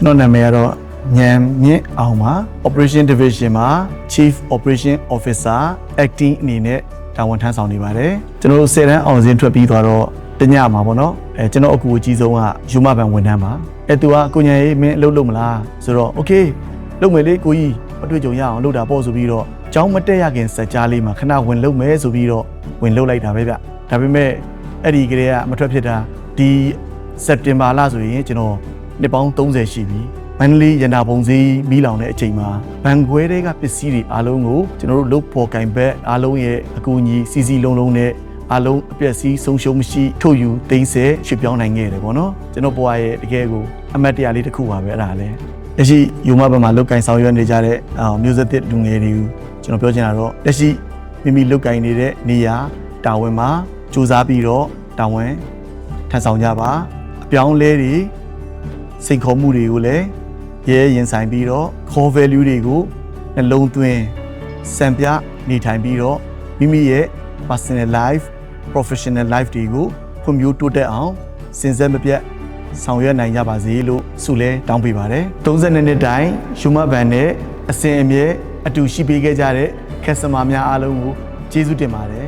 ကျွန်တော်နာမည်ကတော့ညံမြင့်အောင်ပါ Operation Division မှာ Chief Operation Officer Acting အနေနဲ့တာဝန်ထမ်းဆောင်နေပါတယ်ကျွန်တော်တို့10တန်းအောင်စင်းထွက်ပြီးသွားတော့တညမှာပေါ့နော်ကျွန်တော်အကူအကြီးဆုံးကယူမဘန်ဝန်ထမ်းပါသူကကိုညာရေးမင်းအလုပ်လုပ်မလားဆိုတော့ Okay လုပ်မယ်လေကိုကြီးအတွေ့အကြုံရအောင်လုပ်တာပေါ့ဆိုပြီးတော့ကျောင်းမတက်ရခင်စက်ကြားလေးမှာခဏဝင်လုပ်မယ်ဆိုပြီးတော့ဝင်လုပ်လိုက်တာပဲဗျဒါပေမဲ့အဲ့ဒီကလေးကမထွက်ဖြစ်တာဒီစက်တင်ဘာလဆိုရင်ကျွန်တော်နှစ်ပေါင်း30ရှိပြီမန္တလေးရန်တာပုံစည်းမီးလောင်တဲ့အချိန်မှာဘန်ခွဲတွေကပစ္စည်းတွေအားလုံးကိုကျွန်တော်တို့လုတ်ဖော်ကင်ဘက်အားလုံးရဲ့အကူအညီစီစီလုံးလုံးနဲ့အားလုံးအပျက်စီးဆုံးရှုံးမရှိထုတ်ယူသိမ်းဆဲရွှေ့ပြောင်းနိုင်ခဲ့တယ်ပေါ့နော်ကျွန်တော်ဘွားရဲ့တကယ်ကိုအမတ်တရားလေးတစ်ခုပါပဲအဲ့ဒါလည်းလက်ရှိယူမဘက်မှာလုတ်ကင်ဆောင်ရွက်နေကြတဲ့မျိုးဆက်သစ်လူငယ်တွေကိုကျွန်တော်ပြောချင်တာတော့လက်ရှိမိမိလုတ်ကင်နေတဲ့နေရာတာဝန်မှာစူးစမ်းပြီးတော့တာဝန်ထမ်းဆောင်ကြပါအပြောင်းလဲတွေစိန်ခေါ်မှုတွေကိုလည်းရဲရင်ဆိုင်ပြီးတော့ core value တွေကိုနှလုံးသွင်းစံပြနေထိုင်ပြီးတော့မိမိရဲ့ personal life professional life တွေကိုဖွံ့ဖြိုးတိုးတက်အောင်စဉ်ဆက်မပြတ်ဆောင်ရွက်နိုင်ကြပါစေလို့ဆုလဲတောင်းပေးပါတယ်32နှစ်တိုင်ယူမဘန်နဲ့အစဉ်အမြဲအတူရှိပေးခဲ့ကြတဲ့ customer များအားလုံးကိုကျေးဇူးတင်ပါတယ်